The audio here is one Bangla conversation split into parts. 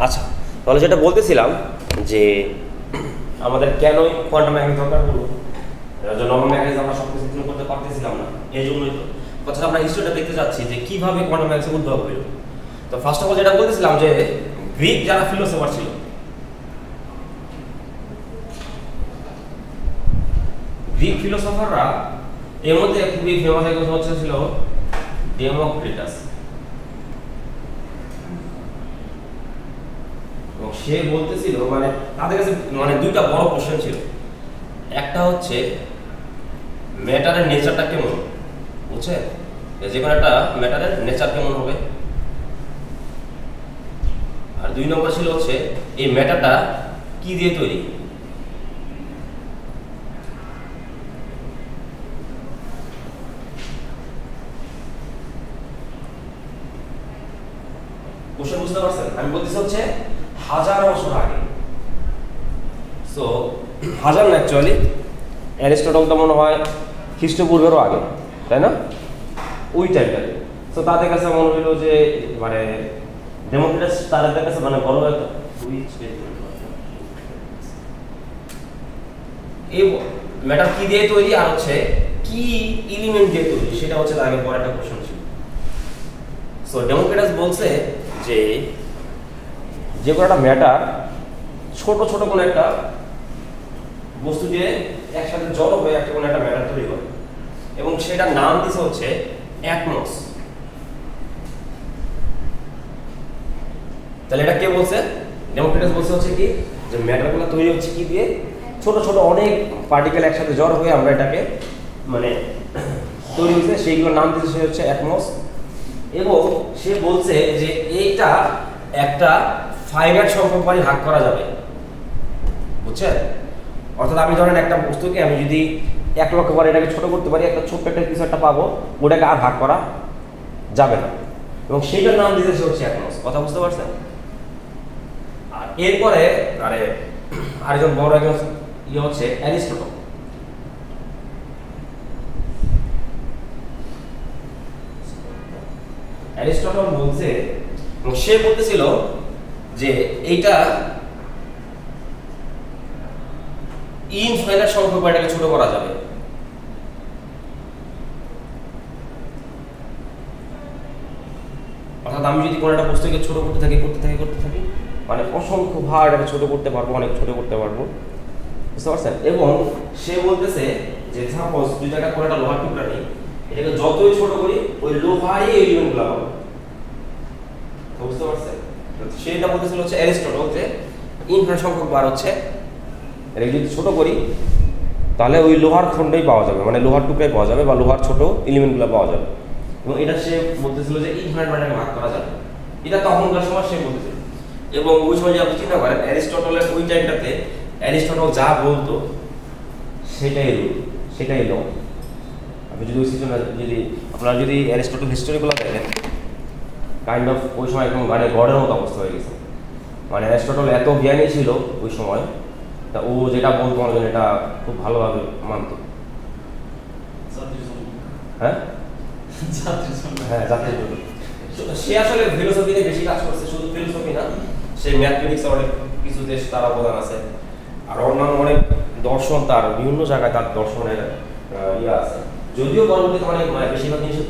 আচ্ছা, তাহলে যেটা বলতেছিলাম যে আমাদের কেন কোয়ান্টাম মেকানিক্স দরকার হলো, নর্মাল মেকানিক্স আমরা সব কিছু করতে পারতেছিলাম না, এই জন্যই তো কথা আমরা হিস্ট্রিটা দেখতে যাচ্ছি যে কিভাবে কোয়ান্টাম মেকানিক্সের উদ্ভব হলো। তো ফার্স্ট অফ অল যেটা বলতেছিলাম যে গ্রিক যারা ফিলোসফার ছিল, গ্রিক ফিলোসফাররা এর মধ্যে খুবই ফেমাস একজন হচ্ছে ছিল ডেমোক্রিটাস। এবং সে বলতেছিল মানে তাদের কাছে মানে দুইটা বড় কোশ্চেন ছিল। একটা হচ্ছে ম্যাটারের নেচারটা কেমন, বুঝছেন, যে কোনো একটা ম্যাটারের নেচার কেমন হবে। আর দুই নম্বর ছিল হচ্ছে এই ম্যাটারটা কি দিয়ে তৈরি। কোশ্চেন বুঝতে পারছেন? আমি বলতেছি হচ্ছে 1000 বছর আগে। সো 1000 না, অ্যাকচুয়ালি অ্যারিস্টটল তো মনে হয় খ্রিস্টপূর্বেরও আগে, তাই না, ওই টাইমটাতে। তো তাদের কাছে মনে হইলো যে মানে ডেমোক্রিটাস তাদের কাছে মানে বড় একটা এই ম্যাটার কি দিয়ে তৈরি আর হচ্ছে কি এলিমেন্ট দিয়ে তৈরি, সেটা হচ্ছে তাদের বড় একটা কোশ্চেন ছিল। সো ডেমোক্রিটাস বলছে যে কোনো একটা ম্যাটার ছোট ছোট কোনো একটা বস্তু দিয়ে একসাথে জড়ো হয়ে একটা কোনো একটা ম্যাটার তৈরি করে, এবং সেটার নাম দিছে হচ্ছে অ্যাটমস। তাহলে এটা কে বলছে? ডেমোক্রিটাস বলছে হচ্ছে কি যে ম্যাটারগুলো তৈরি হচ্ছে কি দিয়ে, ছোট ছোট অনেক পার্টিকেল একসাথে জড়ো হয়ে আমরা এটাকে মানে তৈরি হয়েছে, সেইগুলোর নাম দিয়েছে সে হচ্ছে অ্যাটমস। এবং সে বলছে যে এইটা একটা ফাইনাইট সংখ্যক বারে ভাগ করা যাবে, বুঝছেন। অর্থাৎ আমি ধরেন একটা বস্তুকে আমি যদি 1 লক্ষ বার এটাকে ছোট করতে পারি, একটা ছোট্ট একটা কিছু একটা পাবো, ওটাকে আর ভাগ করা যাবে না, এবং সেইটার নাম দিতেছে হচ্ছে অ্যাটমস। কথা বুঝতে পারছেন? আর এরপরে আরেকজন বড় একজন ইয়ে হচ্ছে অ্যারিস্টটল। অ্যারিস্টটল বলছে, সে বলতেছিল যে এইটা ইনফাইনাইট সংখ্যক বারটাকে ছোট করা যাবে। অর্থাৎ আমি যদি কোনো একটা বস্তুকে ছোট করতে থাকি মানে অসংখ্য ভাগ এটাকে ছোট করতে পারবো, অনেক ছোট করতে পারবো, বুঝতে পারছেন। এবং সে বলতেছে যে সাপোজ দুই জায়গায় কোনো একটা লোহার টুকরা নেই, এটাকে যতই ছোট করি ওই লোহারই এলিমেন্টগুলো পাবো, বুঝতে পারছেন। সেটা বলতেছিল হচ্ছে অ্যারিস্টটল যে ইনফাইনাইট সংখ্যক বার হচ্ছে এটাকে যদি ছোট করি তাহলে ওই লোহার খণ্ডই পাওয়া যাবে, মানে লোহার টুকরাই পাওয়া যাবে বা লোহার ছোট এলিমেন্টগুলো পাওয়া যাবে। এবং এটা সে বলতেছিল যে ইনফাইনাইট বারটাকে ভাগ করা যাবে, এটা তখনকার সময় সে বলতেছিল। এবং ওই সময় যে আপনি চিন্তা করেন অ্যারিস্টটলের ওই টাইমটাতে অ্যারিস্টটল যা বলতো সেটাই ল। আপনি যদি ওই সিজন যদি আপনারা যদি অ্যারিস্টটল হিস্টোরিগুলো দেখেন, কাইন্ড অফ ওই সময় একদম মানে গডের মতো অবস্থা হয়ে গেছে। মানে অ্যারিস্টটল এত জ্ঞানী ছিল ওই সময়, তা ও যেটা বলতো মানুষজন এটা খুব ভালোভাবে মানত। হ্যাঁ হ্যাঁ, জাতির জন্য সে আসলে ফিলোসফিতে বেশি কাজ করছে, শুধু ফিলোসফি না, সে ম্যাথমেটিক্স অনেক কিছু দেশ তার অবদান আছে, আর অন্যান্য অনেক দর্শন, তার বিভিন্ন জায়গায় তার দর্শনের ইয়ে আছে। যদিও পরবর্তীতে অনেক বেশিরভাগ জিনিসের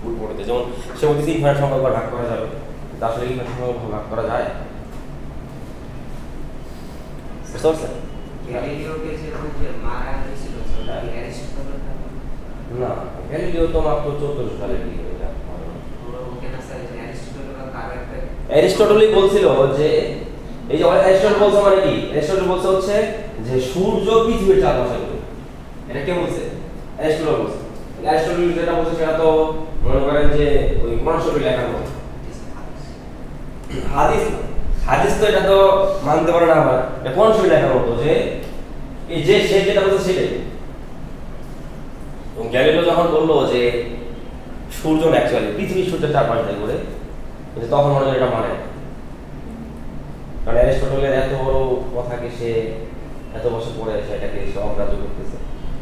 ভুল পড়েছে, যেমন সে বলতেছে ইনফাইনাইট সংখ্যক ভাগ করা যাবে, আসলে ইনফাইনাইট সংখ্যক ভাগ করা যায়, বুঝতে পারছেন? না, গ্যালিলিও তো মাত্র 1400 সালে অ্যারিস্টটলই বলছিল যে এই যে অ্যারিস্টটল বলছে মানে কি, অ্যারিস্টটল বলছে হচ্ছে যে সূর্য পৃথিবীর চারপাশে ঘুরে। এটা কে বলছে? অ্যারিস্টটল বলছে। অ্যারিস্টটল যেটা বলছে সেটা তো মনে করেন যে ওই কোরআন লেখার মতো হাদিস তো এটা তো মানতে পারে না, আবার এটা কোরআন শরীফ লেখার মতো যে এই যে সে যেটা বলছে সেটাই। এবং গ্যালিলিও যখন বললো যে সূর্য অ্যাকচুয়ালি পৃথিবীর সূর্যের চারপাশে ঘুরে, তখন মনে হয় এটা মানে, কারণ অ্যারিস্টটলের এত বড় কথাকে সে এত বছর পরে সেটাকে সে অগ্রাহ্য করতেছে,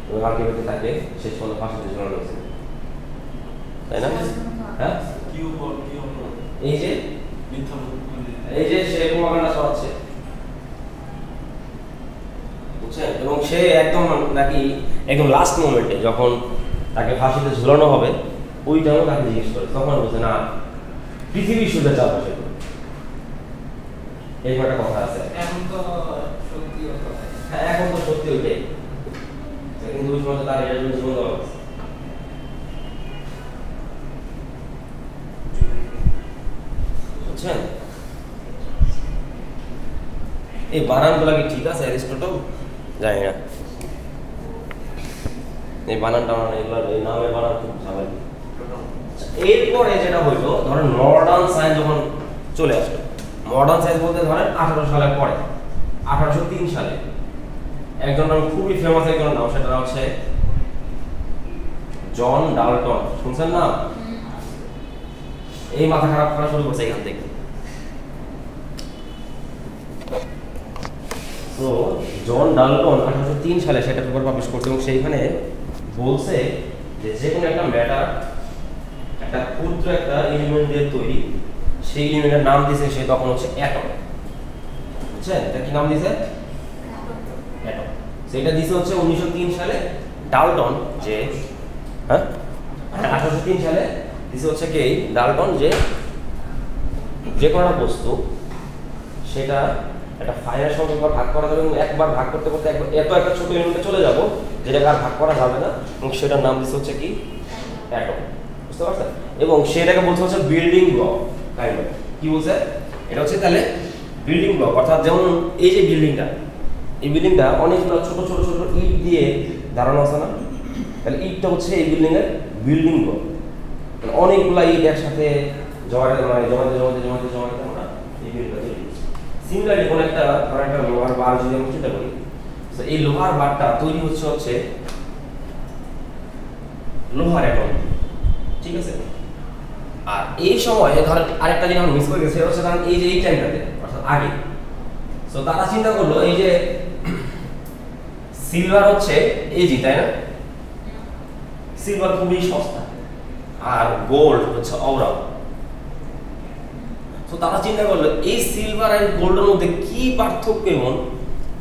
এবং আলটিমেটলি তাকে শেষ পর্যন্ত ফাঁসিতে ঝুলানো হয়েছে, তাই না? হ্যাঁ, এই যে এই যে সে প্রমাণটা ছড়াচ্ছে, বুঝছেন? এবং সে একদম নাকি একদম লাস্ট মোমেন্টে যখন তাকে ফাঁসিতে ঝুলানো হবে ওই টাইমে তাকে জিজ্ঞেস করে, তখন বলছে না পৃথিবী শুদ্ধ চাপ আসে। এই একটা কথা আছে। এখন তো সত্যি কথা। হ্যাঁ এখন তো সত্যি ওইটাই, কিন্তু ওই সময় তার এর জন্য জীবন দেওয়া হচ্ছে। বুঝছেন? এই বানানগুলা কি ঠিক আছে অ্যারিস্টটল? জানি না, এই বানানটা এগুলো এই নামের বানান খুব ঝামেলা। এরপরে যেটা হইলো ধরেন মডার্ন সায়েন্স যখন চলে আসলো, মডার্ন সায়েন্স বলতে ধরেন 1800 সালের পরে, 1803 সালে একজন নাম খুবই ফেমাস একজন নাম, সেটা হচ্ছে জন ডাল্টন। শুনছেন না? এই মাথা খারাপ করা শুরু করছে এখান থেকে। তো জন ডাল্টন 1803 সালে সেটা পেপার পাবলিশ করছে এবং সেইখানে বলছে যে যে কোনো একটা ম্যাটার একটা ক্ষুদ্র একটা এলিমেন্ট দিয়ে তৈরি, সেই এলিমেন্টের নাম দিয়েছে সে তখন হচ্ছে অ্যাটম। বুঝছেন? এটা কি নাম দিয়েছে? অ্যাটম। সেটা দিয়েছে হচ্ছে 1903 সালে ডাল্টন, যে হ্যাঁ 1803 সালে দিয়েছে হচ্ছে কি ডাল্টন, যে যে কোনো বস্তু সেটা একটা ফাইনাল সংখ্যা ভাগ করা যাবে এবং একবার ভাগ করতে করতে একবার এত একটা ছোট ইউনিটে চলে যাব যেটাকে আর ভাগ করা যাবে না, এবং সেটার নাম দিচ্ছে হচ্ছে কি অ্যাটম। বুঝতে পারছেন? এবং সেটাকে বলছে হচ্ছে বিল্ডিং ব্লক কাইন্ড অফ। কি বলছে? এটা হচ্ছে তাহলে বিল্ডিং ব্লক, অর্থাৎ যেমন এই যে বিল্ডিংটা, এই বিল্ডিংটা অনেকগুলো ছোট ছোট ছোট ইট দিয়ে দাঁড়ানো আছে না, তাহলে ইটটা হচ্ছে এই বিল্ডিং এর বিল্ডিং ব্লক। অনেকগুলো ইট একসাথে জমাতে আমরা এই বিল্ডিংটা তৈরি করছি। সিমিলারলি কোনো একটা ধর একটা লোহার বার যদি আমরা চিন্তা করি, তো এই লোহার বারটা তৈরি হচ্ছে লোহার অ্যাটম, ঠিক আছে? আর এই সময় ধরেন আরেকটা জিনিস আমরা মিস করে গেছি, সেটা হচ্ছে ধরেন এই যে এই টাইমটাতে অর্থাৎ আগে, তো তারা চিন্তা করলো এই যে সিলভার হচ্ছে এজি, তাই না? সিলভার খুবই সস্তা আর গোল্ড হচ্ছে অওরাও। তো তারা চিন্তা করলো এই সিলভার আর গোল্ডের মধ্যে কি পার্থক্য, এমন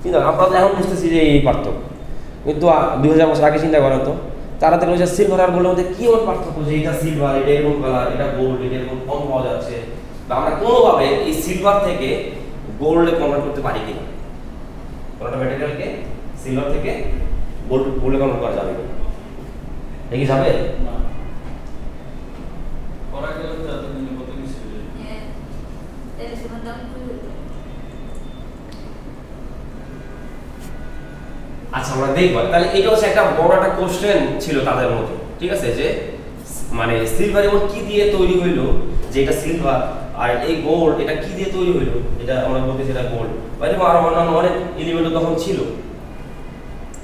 চিন্তা আমরা এখন বুঝতেছি যে এই পার্থক্য, কিন্তু 2000 বছর আগে চিন্তা করেন তো তারা দেখলো যে সিলভার আর গোল্ডের মধ্যে কি এমন পার্থক্য যে এটা সিলভার, এটা এরকম কালার, এটা গোল্ড, এটা এরকম কম পাওয়া যাচ্ছে, বা আমরা কোনোভাবে এই সিলভার থেকে গোল্ডে কনভার্ট করতে পারি কিনা, কোনোটা ম্যাটেরিয়ালকে সিলভার থেকে গোল্ডে কনভার্ট করা যাবে কিনা? দেখি যাবে? আচ্ছা আমরা দেখব। তাহলে এটা হচ্ছে একটা বড় একটা কোশ্চেন ছিল তাদের মধ্যে, ঠিক আছে? যে মানে সিলভার এমন কি দিয়ে তৈরি হইলো যে এটা সিলভার, আর এই গোল্ড এটা কি দিয়ে তৈরি হইলো, এটা আমরা বলতেছি এটা গোল্ড, বা এরকম আরো অন্যান্য অনেক এলিমেন্ট তখন ছিল,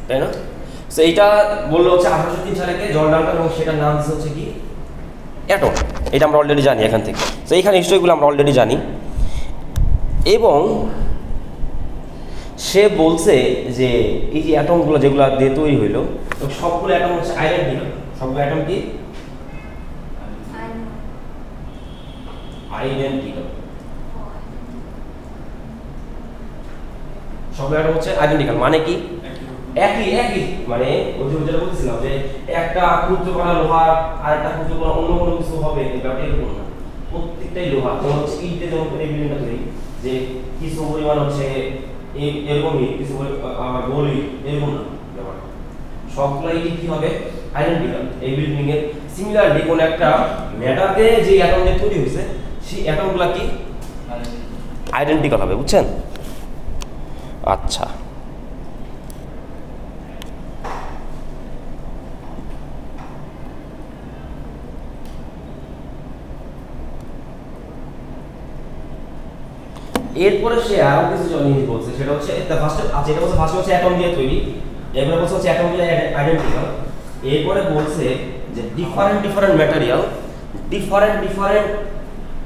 তাই না? তো এইটা বললো হচ্ছে 1803 সালে কে জন ডাল্টন, এবং সেটার নাম দিচ্ছে হচ্ছে কি অ্যাটম। এটা আমরা অলরেডি জানি এখান থেকে। তো এইখানে হিস্ট্রিগুলো আমরা অলরেডি জানি, এবং সে বলছে যে এই যে অ্যাটমগুলো যেগুলো দিয়ে তৈরি হইলো, তো সবগুলো অ্যাটম হচ্ছে আইডেন্টিক্যাল। সবগুলো অ্যাটম কি আইডেন্টিক্যাল, সবগুলো অ্যাটম হচ্ছে আইডেন্টিক্যাল। মানে কি একই একই, মানে ওই যে যেটা বলছিলাম যে একটা ক্ষুদ্র কণা লোহার আর একটা ক্ষুদ্র কণা অন্য কোনো কিছু হবে, ব্যাপারটা এরকম না, প্রত্যেকটাই লোহা। যেমন হচ্ছে ইটে যেমন এই বিল্ডিংটা তৈরি, যে কিছু পরিমাণ হচ্ছে এরকমই, কিছু বলি এরকম না, ব্যাপারটা সবগুলাই কি হবে আইডেন্টিক্যাল এই বিল্ডিং এর। সিমিলারলি কোন একটা ম্যাটারকে যে অ্যাটম দিয়ে তৈরি হয়েছে সেই অ্যাটমগুলো কি আইডেন্টিক্যাল হবে, বুঝছেন? আচ্ছা, এরপরে সে আরো কিছু জিনিস বলছে, সেটা হচ্ছে এটা বলছে ফার্স্ট হচ্ছে অ্যাটম দিয়ে তৈরি, এরপরে বলছে হচ্ছে অ্যাটম দিয়ে আইডেন্টিক্যাল, এরপরে বলছে যে ডিফারেন্ট ম্যাটেরিয়াল ডিফারেন্ট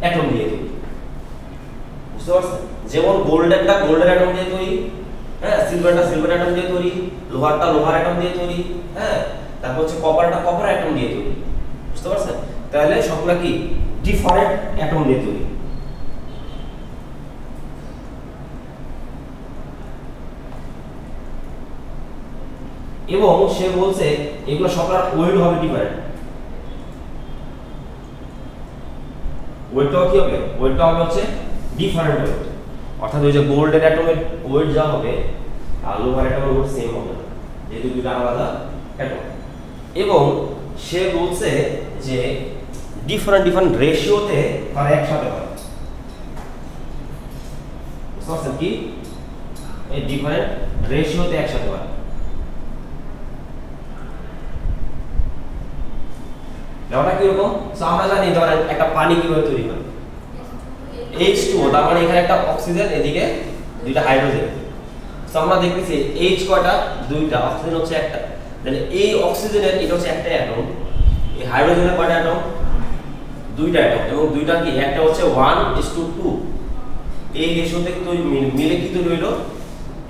অ্যাটম দিয়ে তৈরি। বুঝতে পারছেন? যেমন গোল্ডের অ্যাটম দিয়ে তৈরি, হ্যাঁ, সিলভার অ্যাটম দিয়ে তৈরি, লোহার অ্যাটম দিয়ে তৈরি, হ্যাঁ, তারপর হচ্ছে কপার অ্যাটম দিয়ে তৈরি। বুঝতে পারছেন? তাহলে সবগুলা কি ডিফারেন্ট অ্যাটম দিয়ে তৈরি। এবং সে বলছে এগুলো সবার ওয়েট হবে ডিফারেন্ট। ওয়েটটাও কি হবে? ওয়েটটা হবে হচ্ছে ডিফারেন্ট ওয়েট, অর্থাৎ ওই যে গোল্ডের অ্যাটমের ওয়েট যা হবে আর লোহার অ্যাটমের ওয়েট সেম হবে না, যেহেতু দুটো আলাদা অ্যাটম। এবং সে বলছে যে ডিফারেন্ট ডিফারেন্ট রেশিওতে তারা একসাথে হয়। বুঝতে পারছেন কি? এই ডিফারেন্ট রেশিওতে একসাথে হয়। ব্যাপারটা কিরকম? আমরা জানি ধরেন একটা পানি কিভাবে তৈরি হয়, H2O, তার মানে এখানে একটা অক্সিজেন, এদিকে দুইটা হাইড্রোজেন। তো আমরা দেখতেছি H কয়টা? দুইটা, অক্সিজেন হচ্ছে একটা। তাহলে এই অক্সিজেনের এটা হচ্ছে একটা অ্যাটম, এই হাইড্রোজেনের কয়টা অ্যাটম? দুইটা অ্যাটম, এবং দুইটা কি একটা হচ্ছে 1:2। এই রেশিওতে তৈরি মিলে কি তৈরি হইলো?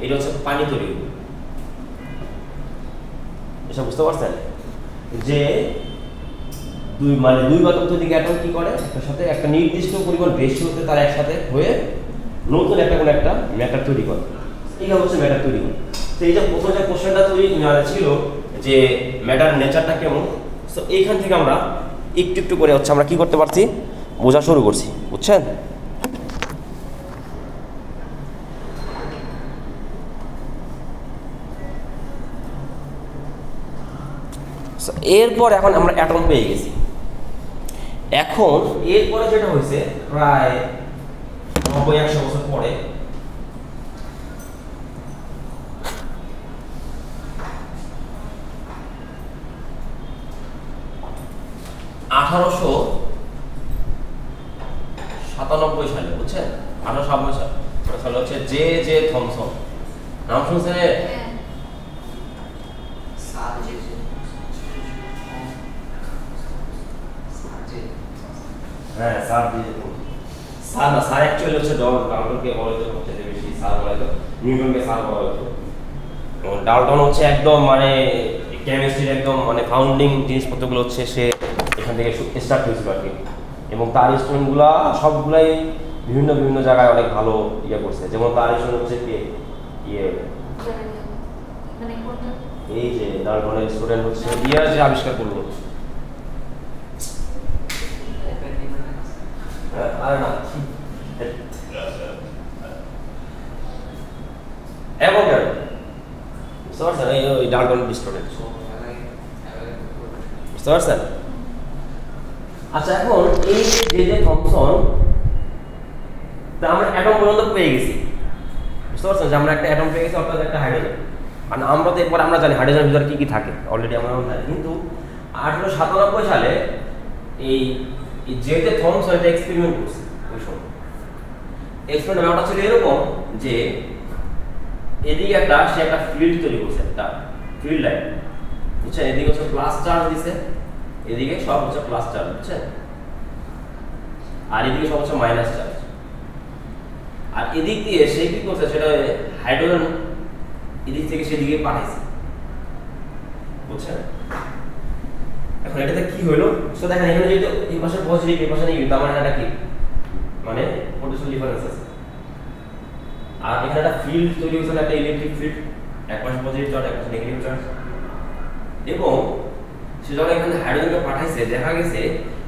এটা হচ্ছে পানি তৈরি হইলো। এটা বুঝতে পারছেন যে দুই বা ততোধিক অ্যাটম কি করে একটার সাথে একটা নির্দিষ্ট পরিমাণ রেশিওতে তারা একসাথে হয়ে নতুন একটা কোনো একটা ম্যাটার তৈরি করে। এইটা হচ্ছে ম্যাটার তৈরি করে। তো এই যে প্রথম যে কোশ্চেনটা তৈরি ছিল যে ম্যাটার নেচারটা কেমন, তো এইখান থেকে আমরা একটু একটু করে হচ্ছে আমরা কি করতে পারছি বোঝা শুরু করছি, বুঝছেন? এরপর এখন আমরা অ্যাটম পেয়ে গেছি। এখন এরপরে যেটা হয়েছে প্রায় 90-100 বছর পরে, সালে, বুঝছেন? 1897 সালে হচ্ছে জে থমসন, নাম শুনছেন? হ্যাঁ, স্যার দিয়ে স্যার না, স্যার অ্যাকচুয়ালি হচ্ছে ডাল্টনকে বলা হতো সবচেয়ে বেশি, স্যার বলা হতো, নিউটনকে স্যার বলা হতো। ডাল্টন হচ্ছে একদম মানে কেমিস্ট্রির একদম মানে ফাউন্ডিং জিনিসপত্রগুলো হচ্ছে সে এখান থেকে স্টার্ট হয়েছিল আর কি। এবং তার স্টুডেন্টগুলা সবগুলাই বিভিন্ন বিভিন্ন জায়গায় অনেক ভালো ইয়ে করছে। যেমন তার স্টুডেন্ট হচ্ছে কি এই যে ডাল্টনের স্টুডেন্ট হচ্ছে যে আবিষ্কার করলো, আরে না অ্যাভোগাড্রো, বুঝতে পারছেন? এই ডাল্টন স্টুডেন্ট, বুঝতে পারছেন? আচ্ছা, এখন এই যে থমসন, তা আমরা অ্যাটম পর্যন্ত পেয়ে গেছি, বুঝতে পারছেন? যে আমরা একটা অ্যাটম পেয়ে গেছি, অর্থাৎ একটা হাইড্রোজেন। আর আমরা তো এরপর আমরা জানি হাইড্রোজেনের ভিতরে কি কি থাকে, অলরেডি আমরা জানি। কিন্তু 1897 সালে এই যে থমসন একটা এক্সপেরিমেন্ট করছে। ওই সময় এক্সপেরিমেন্ট ব্যাপারটা ছিল এরকম যে এদিকে সে একটা ফিল্ড তৈরি করছে, একটা ফিল্ড লাইন, বুঝছেন? এদিকে হচ্ছে প্লাস চার্জ দিছে, এদিকে সব হচ্ছে প্লাস চার্জ, বুঝছেন? আর এদিকে সব হচ্ছে মাইনাস চার্জ। আর এদিক দিয়ে সে কি করছে, সেটা হাইড্রোজেন এদিক থেকে সেদিকে পাঠাইছে, বুঝছেন? এখন এটাতে কি হলো? তো দেখেন এখানে যেহেতু এই পাশে পজিটিভ এই পাশে নেগেটিভ, তার মানে এটা কি মানে পোটেনশিয়াল ডিফারেন্স আছে। আর এখানে একটা ফিল্ড তৈরি হয়েছে, একটা ইলেকট্রিক ফিল্ড, এক পাশে পজিটিভ চার্জ এক পাশে নেগেটিভ চার্জ। এবং সে যখন এখানে হাইড্রোজেনকে পাঠাইছে, দেখা গেছে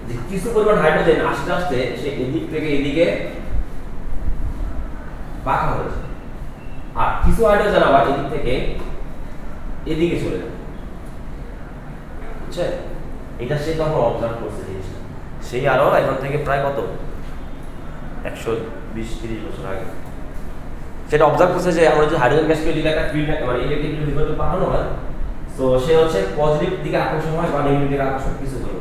যে কিছু পরিমাণ হাইড্রোজেন আস্তে আস্তে সে এদিক থেকে এদিকে পাঠা হয়েছে, আর কিছু হাইড্রোজেন আবার এদিক থেকে এদিকে চলে যায়, বুঝছেন? এটা সে তখন অবজার্ভ করছে জিনিসটা, সেই আরো এখন থেকে প্রায় কত 120-30 বছর আগে সেটা অবজার্ভ করছে যে আমরা যদি হাইড্রোজেন গ্যাসকে এদিকে একটা ফিল্ড মানে ইলেকট্রিক ফিল্ড ভিতরে পাঠানো হয়, তো সে হচ্ছে পজিটিভ দিকে আকর্ষণ হয় বা নেগেটিভ দিকে আকর্ষণ কিছু হলো।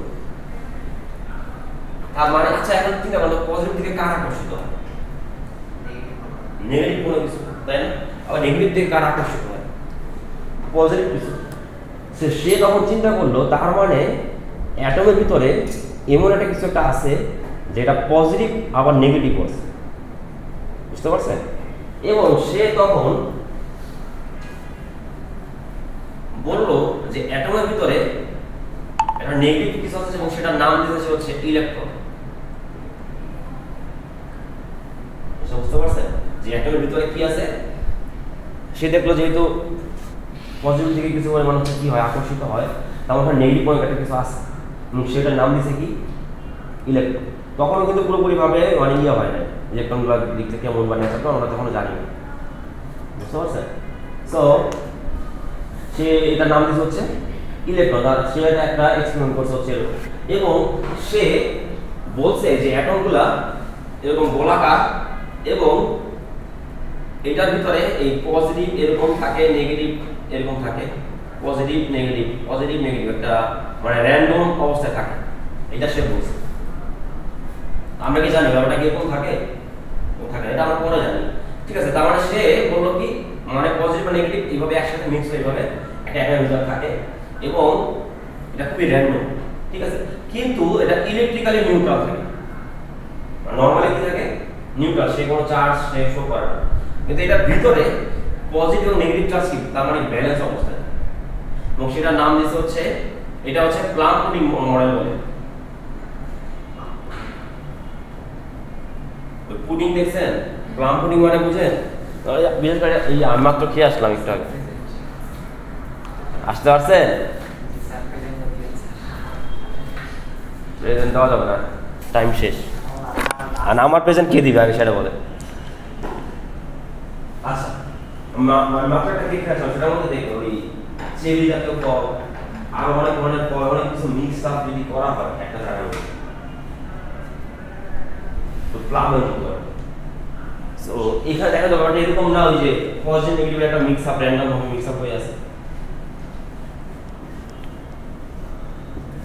তার মানে আচ্ছা, এখন চিন্তা করো পজিটিভ দিকে কার আকর্ষিত হয়? নেগেটিভ কোনো কিছু, তাই না? আবার নেগেটিভ দিকে কার আকর্ষিত হয়? পজিটিভ কিছু। সে তখন চিন্তা করলো তার মানে অ্যাটমের ভিতরে এমন একটা কিছু একটা আছে যেটা পজিটিভ আবার নেগেটিভ আছে, বুঝতে পারছেন? এবং সে তখন বলল যে অ্যাটমের ভিতরে একটা নেগেটিভ কিছু আছে এবং সেটার নাম দিয়েছে হচ্ছে ইলেকট্রন। বুঝতে পারছেন যে অ্যাটমের ভিতরে কি আছে? সে দেখলো যেহেতু পজিটিভ দিকে কিছু পরিমাণ হচ্ছে কি হয় আকর্ষিত হয়, তেমন নেগেটিভ পয়েন্ট একটা কিছু আসে এবং সেটার নাম দিয়েছে কি ইলেকট্রন। তখনও কিন্তু পুরোপুরিভাবে মানে ইয়ে হয় না, ইলেকট্রনগুলো দিক থেকে কেমন বা নেচার আমরা তখনও জানি না, বুঝতে পারছেন? সো সে এটার নাম দিয়েছে হচ্ছে ইলেকট্রন, আর সে একটা এক্সপেরিমেন্ট করছে হচ্ছে এবং সে বলছে যে অ্যাটমগুলা এরকম গোলাকার এবং এটার ভিতরে এই পজিটিভ এরকম থাকে, নেগেটিভ এরকম থাকে, পজিটিভ নেগেটিভ একটা মানে র্যান্ডম অবস্থায় থাকে, এটা সে বলছে। আমরা কি জানি ব্যাপারটা কিরকম থাকে? থাকে এটা আমরা পরে জানি, ঠিক আছে? তার মানে সে বললো কি মানে পজিটিভ আর নেগেটিভ এইভাবে একসাথে মিক্স হয়ে এইভাবে একটা অ্যাটমের ভিতরে থাকে এবং এটা খুবই র্যান্ডম, ঠিক আছে? কিন্তু এটা ইলেকট্রিক্যালি নিউট্রাল থাকে, নর্মালি কি থাকে নিউট্রাল, সে কোনো চার্জ সে শো করে না, কিন্তু এটার ভিতরে পজিটিভ এবং নেগেটিভ চার্জ কি তার মানে ব্যালেন্স অবস্থায়, এবং সেটার নাম দিয়েছে হচ্ছে এটা হচ্ছে প্লাম পুডিং মডেল বলে। পুডিং দেখছেন? প্লাম পুডিং মানে বুঝেন? বিশেষ করে এই আমি মাত্র খেয়ে আসলাম একটু আগে, আসতে পারছেন? প্রেজেন্ট দেওয়া যাবে না, টাইম শেষ। আর আমার প্রেজেন্ট কে দিবে আগে সেটা বলে। আচ্ছা মাত্র একটা কেক খাচ্ছিলাম, সেটার মধ্যে দেখো ওই চেরি জাতীয় ফল আরো অনেক ধরনের ফল, অনেক কিছু মিক্স আপ যদি করা হয় একটা জায়গার মধ্যে তো প্লামের মতো হয়। সো এখানে দেখা যাবে ব্যাপারটা এরকম না ওই যে পজিটিভ নেগেটিভ একটা মিক্স আপ র্যান্ডম ভাবে মিক্স আপ হয়ে আছে।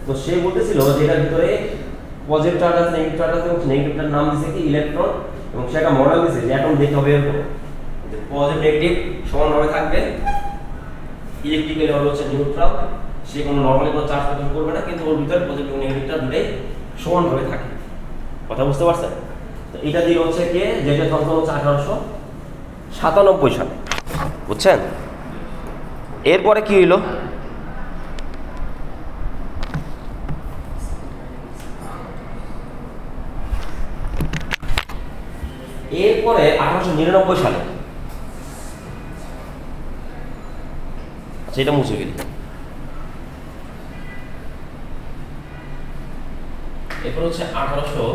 তো সে বলতেছিল যে এটার ভিতরে পজিটিভ চার্জ আছে, নেগেটিভ চার্জ আছে, এবং নেগেটিভটার নাম দিয়েছে কি ইলেকট্রন, এবং সে একটা মডেল দিয়েছে যে অ্যাটম দেখতে হবে এরকম যে পজিটিভ নেগেটিভ সমানভাবে থাকবে, ইলেকট্রিক্যালি হলো হচ্ছে নিউট্রাল, সে কোনো নর্মালি কোনো চার্জ প্রদান করবে না, কিন্তু ওর ভিতরে পজিটিভ এবং নেগেটিভটা দুটোই সমানভাবে থাকে। কথা বুঝতে পারছেন? তো এটা দিয়ে হচ্ছে কে যেটা জন্ম হচ্ছে 1897 সালে, বুঝছেন? এরপরে কি হইলো? এরপরে 1899 সালে, সেটা মুছে গেল। এরপর হচ্ছে 1800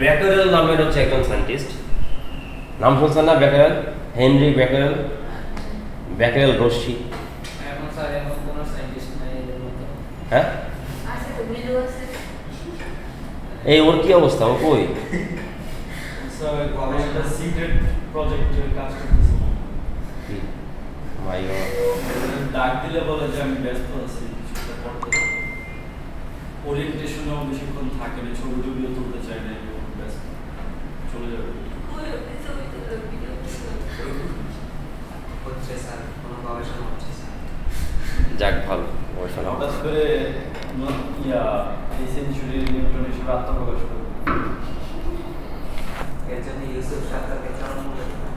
ব্যাকারেল নামের হচ্ছে একজন সায়েন্টিস্ট, নাম শুনছেন না? ব্যাকারেল, হেনরি ব্যাকারেল, ব্যাকারেল রশ্মি। এখন স্যার এখন কোনো সায়েন্টিস্ট নাই এর মতো। হ্যাঁ আচ্ছা তুমি তো আছে এই ওর কি অবস্থা? ও কই? স্যার আমি একটা সিক্রেট প্রজেক্টে কাজ করতেছি। মাই গড, ডাক দিলে বলে যে আমি ব্যস্ত আছি, কিছুটা পড়তে ওরিয়েন্টেশনও বেশিক্ষণ থাকে না, ছবি টবিও তুলতে চাই না, ব্যস্ত চলে যাবে। হচ্ছে স্যার কোনো গবেষণা হচ্ছে স্যার। যাক ভালো গবেষণা। হঠাৎ করে এই সেঞ্চুরির নিউটন হিসেবে আত্মপ্রকাশ করবে। এর জন্য ইউসুফ সরকারকে চরম মূল্য দিতে হবে।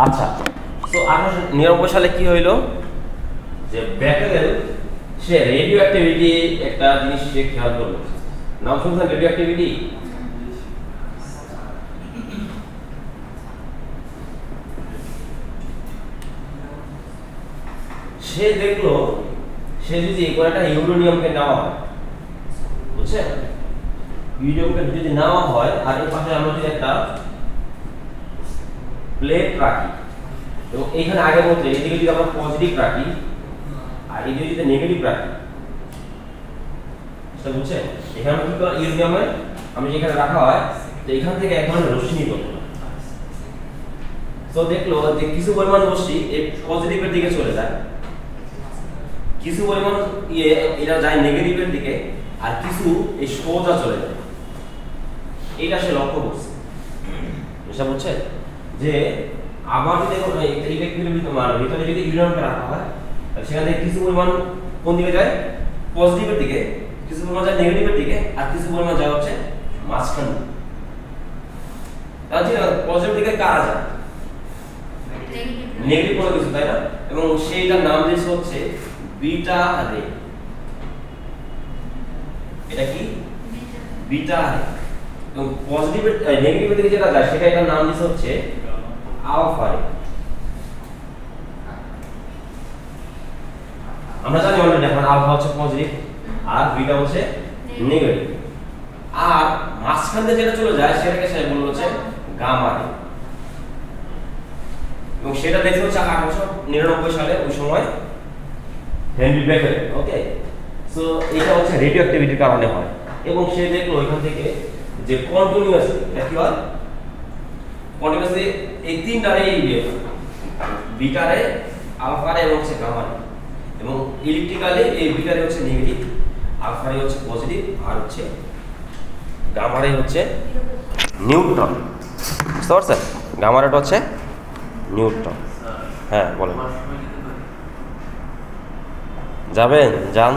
আচ্ছা, তো 1899 সালে কি হইলো যে ব্যাকারেল সে রেডিও অ্যাক্টিভিটি একটা জিনিস সে খেয়াল করলো। নাম শুনছেন রেডিও অ্যাক্টিভিটি? সে দেখলো সে যদি কোনো একটা ইউরেনিয়ামকে নেওয়া হয়, বুঝছেন? ইউরেনিয়ামকে যদি নেওয়া হয় আর এর পাশে আমরা যদি একটা প্লেট রাখি এবং এইখানে আগের মধ্যে এদিকে যদি আমরা পজিটিভ রাখি আর এদিকে যদি নেগেটিভ রাখি, সেটা বুঝছেন? এখানে কি করে ইউরেনিয়ামে আমি যেখানে রাখা হয় তো এখান থেকে এক ধরনের রশ্মি নির্গত হয়। তো দেখলো যে কিছু পরিমাণ রশ্মি এই পজিটিভের দিকে চলে যায়, কিছু পরিমাণ এটা যায় নেগেটিভের দিকে, আর কিছু এই সোজা চলে যায়। এটা সে লক্ষ্য করছে, বুঝতে বুঝছেন? যে আবার যদি ইলেকট্রিকের ভিতরে যদি ইউরেনিয়ামকে রাখা হয় সেখান থেকে কিছু পরিমাণ কোন দিকে যায়? পজিটিভের দিকে, কিছু পরিমাণ যায় নেগেটিভের দিকে, আর কিছু পরিমাণ যায় হচ্ছে মাঝখানে। তাহলে পজিটিভ দিকে কারা যায়? নেগেটিভ কোনো কিছু, তাই না? এবং সেইটার নাম দিয়েছে হচ্ছে বিটা রে। এটা কি বিটা আরে, এবং পজিটিভ নেগেটিভের দিকে যেটা যায় সেটা এটার নাম দিছে হচ্ছে আলফা রে। আমরা জানি অলরেডি এখন আলফা হচ্ছে পজিটিভ আর বিটা হচ্ছে নেগেটিভ, আর মাঝখান দিয়ে যেটা চলে যায় সেটাকে সে বলল হচ্ছে গামা রে, এবং সেটা দেখতে হচ্ছে 1899 সালে ওই সময় হেনরি বেকার। ওকে, সো এটা হচ্ছে রেডিও অ্যাক্টিভিটির কারণে হয়, এবং সে দেখলো এখান থেকে যে কন্টিনিউয়াসলি এটা কি হয়, কন্টিনিউয়াসলি এই তিনটারে বিটারে আলফারে এবং হচ্ছে গামারে, এবং ইলেকট্রিক্যালি এই বিটারে হচ্ছে নেগেটিভ, আলফারে হচ্ছে পজিটিভ, আর হচ্ছে গামারে হচ্ছে নিউট্রন। বুঝতে পারছেন? গামারেটা হচ্ছে নিউট্রন। হ্যাঁ বলেন, যাবেন? যান।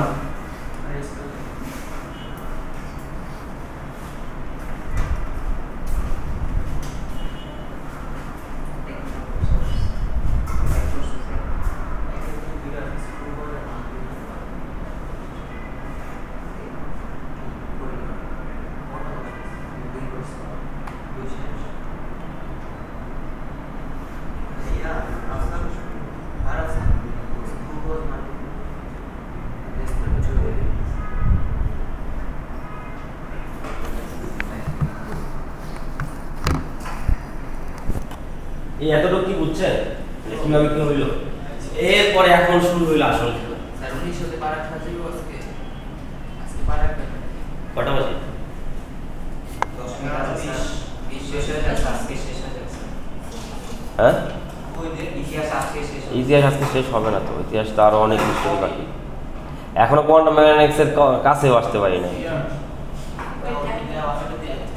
এই এতটুকু কি বুঝছেন যে কিভাবে কি হইলো? এরপরে এখন শুরু হইলো আসল খেলা। স্যার 1900 পারা খাজিও আজকে পারা কটা বাজে? 10 মিনিট 20 শেষ হয়ে যাচ্ছে, আজকে শেষ হয়ে যাচ্ছে। হ্যাঁ, ওই যে ইতিহাস আজকে শেষ হয়ে ইতিহাস আজকে শেষ হবে না তো, ইতিহাস তো আরো অনেক হিস্ট্রি বাকি, এখনো কোয়ান্টাম মেকানিক্স এর কাছেও আসতে পারি না।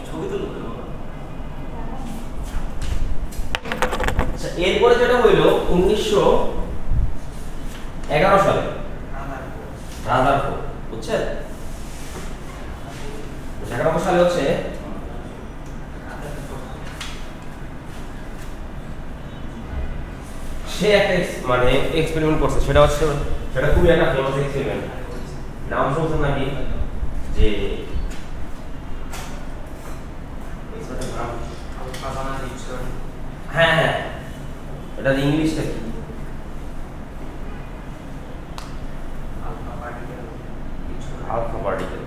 ছবি তুলতে আচ্ছা, এরপরে যেটা হইলো 1911 সালে রাদারফোর্ড, বুঝছেন? 1911 সালে হচ্ছে সে একটা মানে এক্সপেরিমেন্ট করছে, সেটা হচ্ছে সেটা খুবই একটা ফেমাস এক্সপেরিমেন্ট। নাম শুনছেন নাকি? যে এক্সপেরিমেন্টের নাম, আলফা বানা নিউট্রন হ্যাঁ হ্যাঁ, এটা ইংলিশটা কি? Alpha particle neutron alpha particle.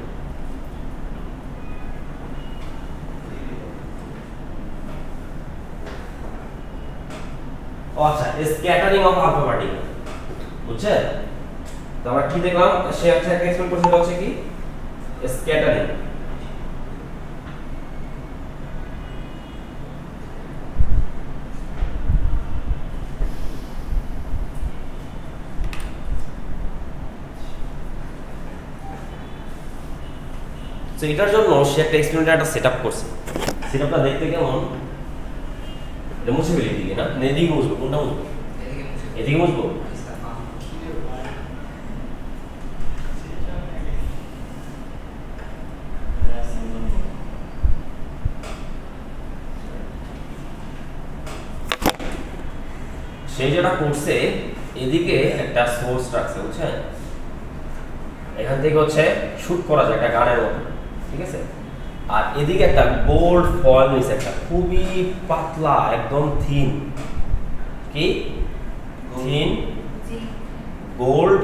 আচ্ছা, স্ক্যাটারিং অফ আলফা পার্টিকেল, বুঝছেন? তো আমরা কি দেখলাম, সে একটা এক্সপেরিমেন্ট করছে, সেটা হচ্ছে কি স্ক্যাটারিং। তো এটার জন্য সে একটা এক্সপেরিমেন্টের একটা সেটআপ করছে। সেটআপটা দেখতে কেমন? এটা মুছে ফেলি দিকে না, এদিকে মুছবো, কোনটা মুছবো? এদিকে মুছে এদিকে মুছবো। সে যেটা করছে, এদিকে একটা সোর্স রাখছে, বুঝছেন? এখান থেকে হচ্ছে শুট করা যায় একটা গানের মতো, ঠিক আছে? আর এদিকে একটা গোল্ড ফয়েল নিছে, একটা খুবই পাতলা, একদম থিন, কি থিন গোল্ড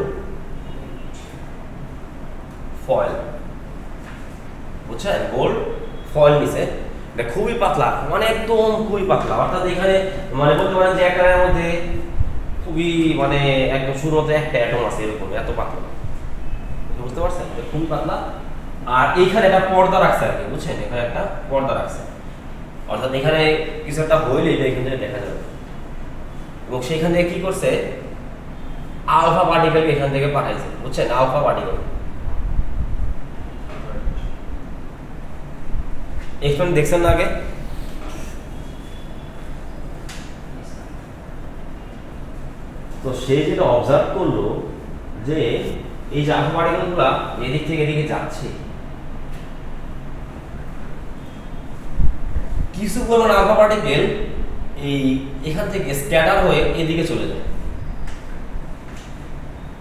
ফয়েল, বুঝছেন? গোল্ড ফয়েল নিছে, এটা খুবই পাতলা, মানে একদম খুবই পাতলা, অর্থাৎ এখানে মানে বলতে পারেন যে একটা মধ্যে খুবই মানে একদম শুরুতে একটা অ্যাটম আছে, এরকম এত পাতলা, বুঝতে পারছেন? খুবই পাতলা। আর এইখানে একটা পর্দা রাখছে আর কি, বুঝছেন? এখানে একটা পর্দা রাখছে, অর্থাৎ এখানে কিছু একটা হইলে এটা এখান থেকে দেখা যাবে। এবং সেইখান থেকে কি করছে, আলফা পার্টিকেলকে এখান থেকে পাঠাইছে, বুঝছেন? আলফা পার্টিকেল এক্সপেরিমেন্ট দেখছেন না আগে? তো সে যেটা অবজার্ভ করলো যে এই যে আলফা পার্টিকেলগুলা এদিক থেকে এদিকে যাচ্ছে, কিছু পরিমাণ আলফা পার্টিকেল এই এখান থেকে স্ক্যাটার হয়ে এদিকে চলে যায়,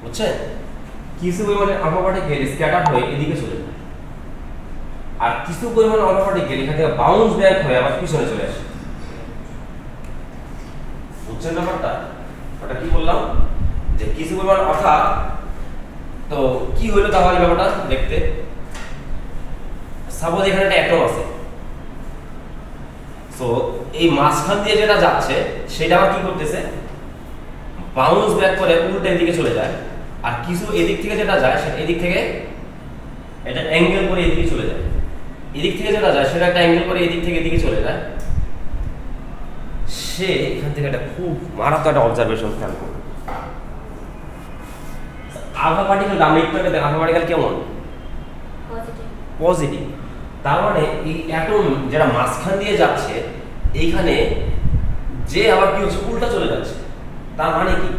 বুঝছেন? কিছু পরিমাণে আলফা পার্টিকেল স্ক্যাটার হয়ে এদিকে চলে যায়। আর কিছু পরিমাণ আলফা পার্টিকেল এখান থেকে বাউন্স ব্যাক হয়ে আবার পিছনে চলে আসে। বুঝছেন ব্যাপারটা? ওটা কি বললাম যে কিছু পরিমাণ অর্থাৎ তো কি হলো তাহলে ব্যাপারটা দেখতে, সাপোজ এখানে একটা অ্যাটম আছে, সো এই মাঝখান দিয়ে যেটা যাচ্ছে সেটা আবার কি করতেছে, বাউন্স ব্যাক করে উল্টো দিকে চলে যায়, আর কিছু এদিক থেকে যেটা যায় সেটা এদিক থেকে এটা অ্যাঙ্গেল করে এদিকে চলে যায়, এদিক থেকে যেটা যায় সেটা একটা অ্যাঙ্গেল করে এদিক থেকে এদিকে চলে যায়। সে এখান থেকে একটা খুব মারাত্মক একটা অবজারভেশন খেয়াল করবে। আলফা পার্টিকেল আমরা একটু আগে আলফা পার্টিকেল কেমন পজিটিভ, তার মানে এই অ্যাটম যেটা মাঝখান দিয়ে যাচ্ছে এইখানে যে আবার কি হচ্ছে উল্টা চলে যাচ্ছে, তার মানে কি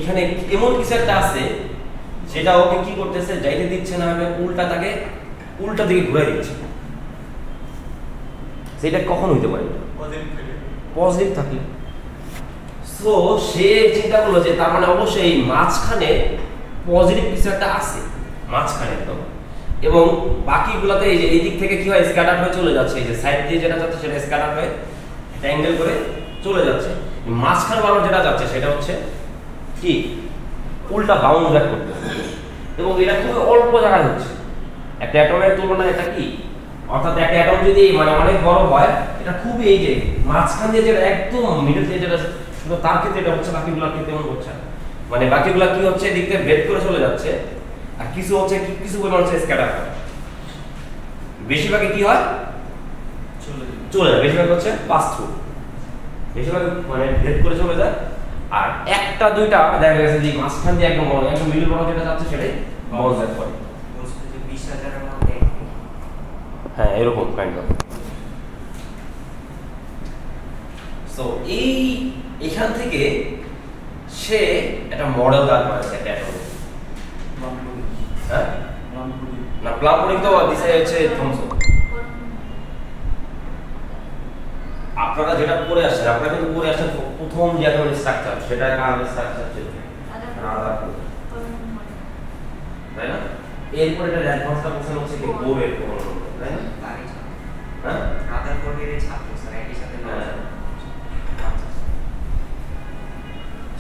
এখানে এমন কিছু একটা আছে যেটা ওকে কি করতেছে, যাইতে দিচ্ছে না, আমি উল্টা তাকে উল্টা দিকে ঘুরে দিচ্ছে। সেটা কখন হইতে পারে? পজিটিভ থাকে। সো সে চিন্তা করলো যে তার মানে অবশ্যই মাঝখানে পজিটিভ কিছু একটা আছে মাঝখানে একদম, এবং বাকিগুলোতে এই যে এই দিক থেকে কি হয় স্ক্যাটার হয়ে চলে যাচ্ছে, এই যে সাইড দিয়ে যেটা যাচ্ছে সেটা স্ক্যাটার হয়ে অ্যাঙ্গেল করে চলে যাচ্ছে। মাঝখানে বারবার যেটা যাচ্ছে সেটা হচ্ছে কি উল্টা বাউন্স ব্যাক করতেছে, এবং এটা খুব অল্প জায়গায় হচ্ছে। একটা অ্যাটমের তুলনায় এটা কি, অর্থাৎ একটা অ্যাটম যদি মানে অনেক বড় হয় এটা খুব এই যে মাঝখান দিয়ে যেটা একদম মিডল দিয়ে যেটা, শুধু তার ক্ষেত্রে এটা হচ্ছে, বাকিগুলোর ক্ষেত্রে এমন হচ্ছে না। মানে বাকিগুলো কি হচ্ছে এদিক থেকে ব্রেক করে চলে যাচ্ছে, আর কিছু হচ্ছে কিছু পরিমাণ হচ্ছে স্ক্যাটার হয়। বেশিরভাগই কি হয় চলে যায়, বেশিরভাগ হচ্ছে পাস থ্রু, বেশিরভাগ মানে ব্রেক করে চলে যায়। আর একটা দুইটা দেখা গেছে যে মাঝখান দিয়ে একদম মিডল বড় যেটা যাচ্ছে সেটাই বাউন্স ব্যাক করে। 20,000-এর মধ্যে হ্যাঁ এরকম কাইন্ড অফ। সো এই এখান থেকে সে একটা মডেল দাঁড় করেছে একটা অ্যাটমের। হ্যাঁ না প্লাম্পনিক তো দিছে হচ্ছে থমসন। আপনারা যেটা পড়ে আসছেন, আপনারা কিন্তু পড়ে আসছেন প্রথম যে অ্যাটমের স্ট্রাকচার, সেটা কার্বন স্ট্রাকচার ছিল, তাই না? এরপর এটা অ্যাডভান্সটা কোশ্চেন হচ্ছে কি বোরের কোন, তাই না? হ্যাঁ রাদার ফোর্ডের ছাত্র স্যার একই সাথে।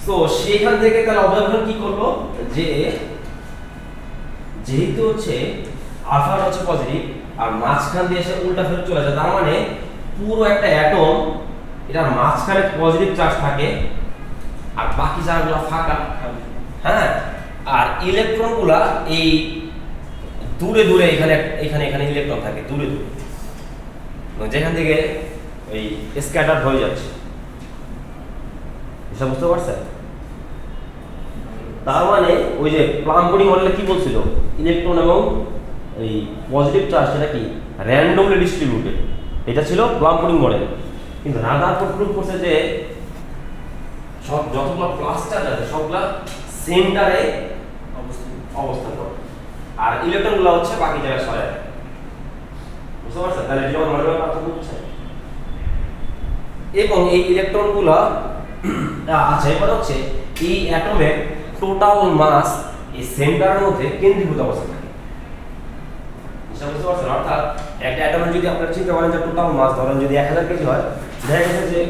তো সেখান থেকে তাহলে অবজারভেশন কি করলো যে যেহেতু হচ্ছে আলফা হচ্ছে পজিটিভ আর মাঝখান দিয়ে এসে উল্টা ফেরত চলে যায়, তার মানে পুরো একটা অ্যাটম এটার মাঝখানে পজিটিভ চার্জ থাকে আর বাকি চার্জগুলো ফাঁকা। হ্যাঁ, আর ইলেকট্রনগুলা এই দূরে দূরে এখানে এখানে এখানে ইলেকট্রন থাকে দূরে দূরে, যেখান থেকে ওই স্ক্যাটার হয়ে যাচ্ছে। এটা বুঝতে পারছেন? তার মানে ওই যে প্লাম্পনিক মডেলে কি বলছিল, ইলেকট্রন এবং এই পজিটিভ চার্জ সেটা কি র্যান্ডমলি ডিস্ট্রিবিউটেড, এটা ছিল প্লাম্পনিক মডেল। কিন্তু রাদারফোর্ড প্রুভ করছে যে সব যতগুলো প্লাস চার্জ আছে সবগুলা সেন্টারে অবস্থান করে, আর ইলেকট্রনগুলো হচ্ছে বাকি জায়গায় সরে। বুঝতে পারছেন? তাহলে এটা মডেলের পার্থক্য বুঝছেন? এবং এই ইলেকট্রনগুলো আচ্ছা এবার হচ্ছে এই অ্যাটমের টোটাল মাস এই সেন্টারের মধ্যে কেন্দ্রীভূত অবস্থায় থাকে। বুঝতে পারছেন? অর্থাৎ একটা অ্যাটমের যদি আপনারা চিন্তা করেন যে টোটাল মাস ধরেন যদি 1000 কেজি হয়, দেখা গেছে যে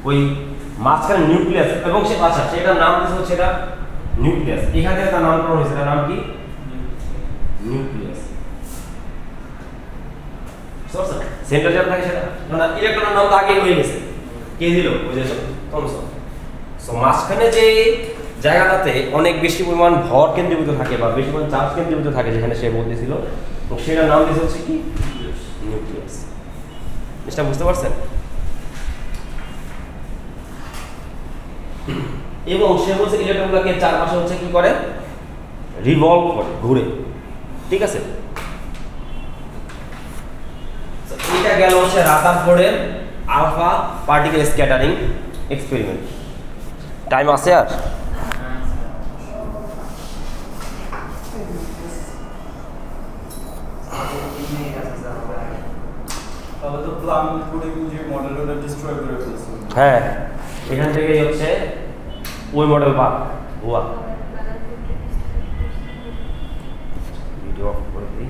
ওই মাঝখানে নিউক্লিয়াস এবং সে আচ্ছা সেটার নাম দিয়েছে হচ্ছে এটা নিউক্লিয়াস, এখান থেকে তার নামকরণ হয়েছে, তার নাম কি নিউক্লিয়াস। সেন্টার যেটা থাকে সেটা মানে ইলেকট্রনের নাম তো আগে হয়ে গেছে, কে দিল ওই যে থমসন। সো মাঝখানে যে জায়গাটাতে অনেক বেশি পরিমাণ ভর কেন্দ্রীভূত থাকে বা বেশি পরিমাণ চার্জ কেন্দ্রীভূত থাকে যেখানে সে বলতেছিল, তো সেটার নাম দিয়েছে হচ্ছে কি নিউক্লিয়াস। এটা বুঝতে পারছেন? এবং সে বলছে ইলেকট্রনগুলোকে চারপাশে হচ্ছে কি করে রিভলভ করে ঘুরে, ঠিক আছে? এটা গেল হচ্ছে রাদারফোর্ডের alpha particle scattering experiment. Time আছে আর? তাহলে তো প্লাম্পনিক যে মডেলটা ডিস্ট্রয় করে ফেলছে। হ্যাঁ, এখান থেকেই হচ্ছে ওই মডেল পাক ভুয়া। ভিডিও অফ করে দিই।